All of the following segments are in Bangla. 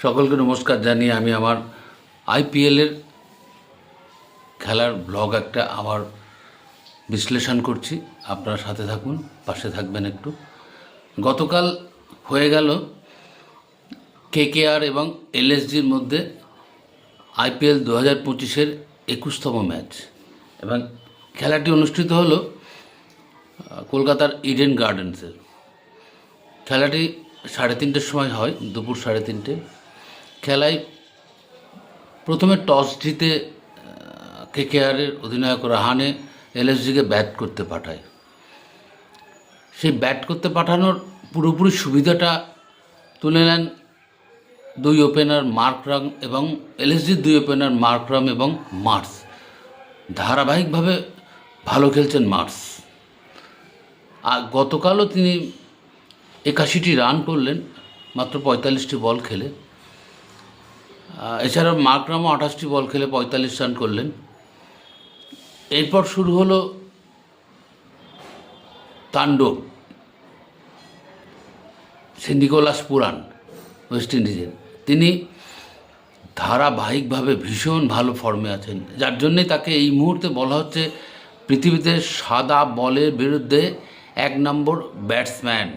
সকলকে নমস্কার জানিয়ে আমি আমার আইপিএলের খেলার ব্লগ একটা আমার বিশ্লেষণ করছি। আপনারা সাথে থাকুন, পাশে থাকবেন একটু। গতকাল হয়ে গেল কেকেআর এবং এলএসজির মধ্যে আইপিএল 2025-এর 21তম ম্যাচ, এবং খেলাটি অনুষ্ঠিত হলো কলকাতার ইডেন গার্ডেন্সে। খেলাটি 3:30-র সময় হয়, দুপুর 3:30। খেলায় প্রথমে টস জিতে কেকেআরের অধিনায়ক রাহানে এলএসজিকে ব্যাট করতে পাঠায়। সেই ব্যাট করতে পাঠানোর পুরোপুরি সুবিধাটা তুলে নেন দুই ওপেনার মার্করাম এবং এলএসজির দুই ওপেনার মার্করাম এবং মার্স। ধারাবাহিকভাবে ভালো খেলছেন মার্স। আর গতকালও তিনি 81টি রান করলেন মাত্র 45টি বল খেলে। এছাড়াও মার্করামও 28টি বল খেলে 45 রান করলেন। এরপর শুরু হলো তাণ্ডব নিকোলাস পুরান, ওয়েস্ট ইন্ডিজের। তিনি ধারাবাহিকভাবে ভীষণ ভালো ফর্মে আছেন, যার জন্যে তাকে এই মুহূর্তে বলা হচ্ছে পৃথিবীতে সাদা বলের বিরুদ্ধে 1 নম্বর ব্যাটসম্যান।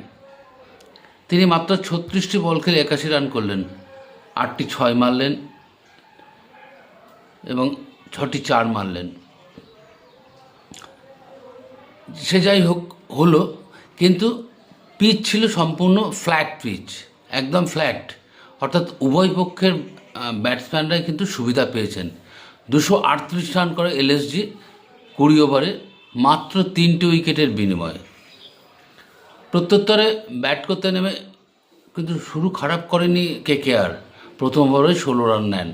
তিনি মাত্র 36টি বল খেলে 81 রান করলেন, 8টি 6 মারলেন এবং 6টি 4 মারলেন। সে যাই হোক হলো, কিন্তু পিচ ছিল সম্পূর্ণ ফ্ল্যাট পিচ, একদম ফ্ল্যাট, অর্থাৎ উভয় পক্ষের ব্যাটসম্যানরাই কিন্তু সুবিধা পেয়েছেন। 238 রান করে এলএসজি 20 ওভারে, মাত্র 3টে উইকেটের বিনিময়ে। প্রত্যুত্তরে ব্যাট করতে নেমে কিন্তু শুরু খারাপ করেনি কেকেআর। প্রথম ওভারে 16 রান নেন।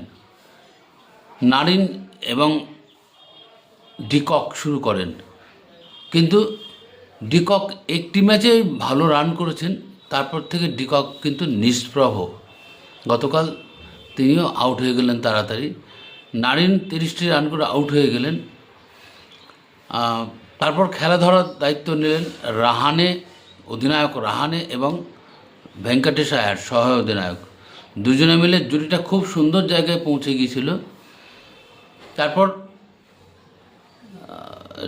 নারিন এবং ডিকক শুরু করেন, কিন্তু ডিকক একটি ম্যাচে ভালো রান করেছেন, তারপর থেকে ডিকক কিন্তু নিষ্প্রভ। গতকাল তিনিও আউট হয়ে গেলেন তাড়াতাড়ি। নারিন 30টি রান করে আউট হয়ে গেলেন। তারপর খেলা ধরার দায়িত্ব নিলেন রাহানে, অধিনায়ক রাহানে এবং ভেঙ্কটেশ আয়ার সহায়ক অধিনায়ক। দুজনে মিলে জুটিটা খুব সুন্দর জায়গায় পৌঁছে গিয়েছিল। তারপর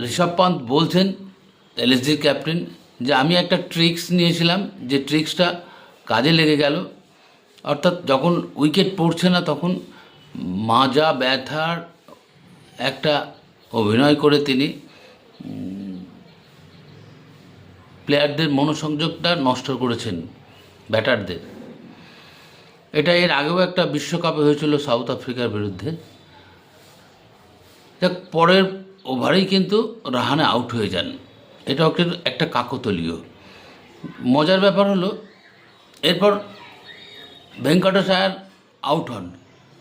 ঋষভ পন্ত বলছেন, এলএসজির ক্যাপ্টেন, যে আমি একটা ট্রিক্স নিয়েছিলাম, যে ট্রিক্সটা কাজে লেগে গেল। অর্থাৎ যখন উইকেট পড়ছে না তখন মাজা ব্যথার একটা অভিনয় করে তিনি প্লেয়ারদের মনোসংযোগটা নষ্ট করেছেন, ব্যাটারদের। এটা এর আগেও একটা বিশ্বকাপে হয়েছিল সাউথ আফ্রিকার বিরুদ্ধে। দেখ, পরের ওভারেই কিন্তু রাহানে আউট হয়ে যান। এটা একটা কাকতালীয় মজার ব্যাপার হলো, এরপর ভেঙ্কটেশ আয়ার আউট হন।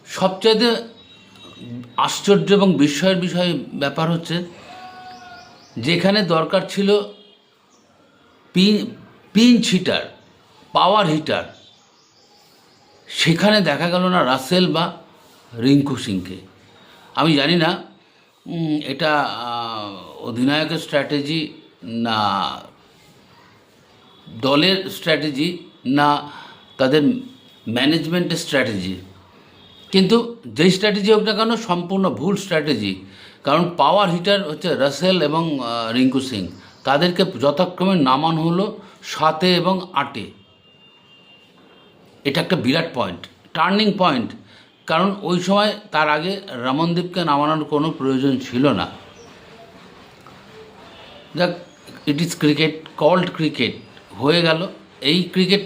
সবচেয়ে আশ্চর্য এবং বিস্ময়ের ব্যাপার হচ্ছে, যেখানে দরকার ছিল পিঞ্চ হিটার, পাওয়ার হিটার, সেখানে দেখা গেল না রাসেল বা রিঙ্কু সিংকে। আমি জানি না এটা অধিনায়কের স্ট্র্যাটেজি না দলের স্ট্র্যাটেজি না তাদের ম্যানেজমেন্টের স্ট্র্যাটেজি, কিন্তু যেই স্ট্র্যাটেজি হোক না কেন সম্পূর্ণ ভুল স্ট্র্যাটেজি। কারণ পাওয়ার হিটার হচ্ছে রাসেল এবং রিঙ্কু সিং, তাদেরকে যথাক্রমে নামানো হলো 7 এবং 8। এটা একটা বিরাট পয়েন্ট, টার্নিং পয়েন্ট। কারণ ওই সময় তার আগে রমনদীপকে নামানোর কোনো প্রয়োজন ছিল না। যাক, it is cricket, called cricket হয়ে গেল। এই ক্রিকেট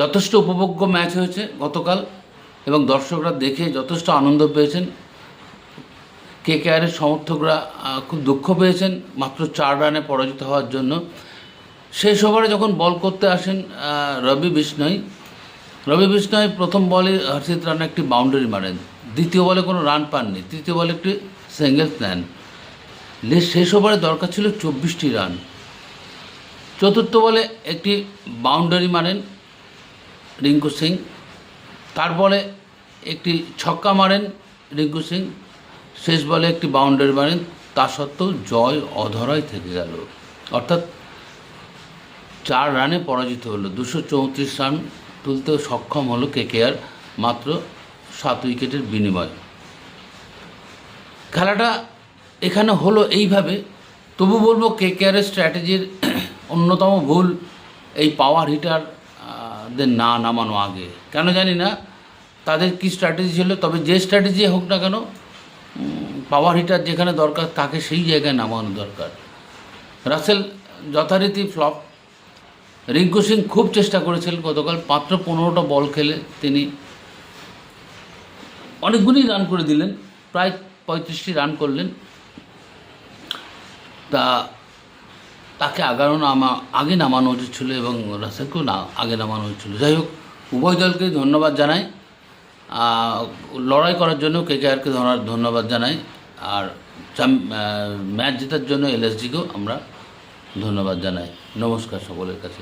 যথেষ্ট উপভোগ্য ম্যাচ হয়েছে গতকাল, এবং দর্শকরা দেখে যথেষ্ট আনন্দ পেয়েছেন। কেকেআরের সমর্থকরা খুব দুঃখ পেয়েছেন মাত্র 4 রানে পরাজিত হওয়ার জন্য। শেষ ওভারে যখন বল করতে আসেন রবি বিষ্ণয় প্রথম বলে হর্ষিত রানে একটি বাউন্ডারি মারেন, দ্বিতীয় বলে কোনো রান পাননি, তৃতীয় বলে একটি সিঙ্গেলস নেন। শেষ ওভারে দরকার ছিল 24টি রান। চতুর্থ বলে একটি বাউন্ডারি মারেন রিঙ্কু সিং, তার বলে একটি ছক্কা মারেন রিঙ্কু সিং, শেষ বলে একটি বাউন্ডারি মারেন। তা সত্ত্বেও জয় অধরাই থেকে গেল, অর্থাৎ 4 রানে পরাজিত হলো। 234 রান তুলতেও সক্ষম হলো কেকেআর মাত্র 7 উইকেটের বিনিময়। খেলাটা এখানে হলো এইভাবে। তবু বলবো কেকেআরের স্ট্র্যাটেজির অন্যতম ভুল এই পাওয়ার হিটারদের না নামানো আগে। কেন জানি না তাদের কী স্ট্র্যাটেজি ছিল, তবে যে স্ট্র্যাটেজি হোক না কেন পাওয়ার হিটার যেখানে দরকার তাকে সেই জায়গায় নামানো দরকার। রাসেল যথারীতি ফ্লপ। রিঙ্কু সিং খুব চেষ্টা করেছিলেন গতকাল, মাত্র 15টা বল খেলে তিনি অনেকগুলি রান করে দিলেন, প্রায় 35টি রান করলেন। তাকে আগে নামানো উচিত ছিল এবং রাসেলকেও আগে নামানো উচিত ছিল। যাই হোক, উভয় দলকে ধন্যবাদ জানাই, লড়াই করার জন্য কেকেআরকে ধন্যবাদ জানাই, আর ম্যাচ জেতার জন্য এলএসজিকেও আমরা ধন্যবাদ জানাই। নমস্কার সকলের কাছে।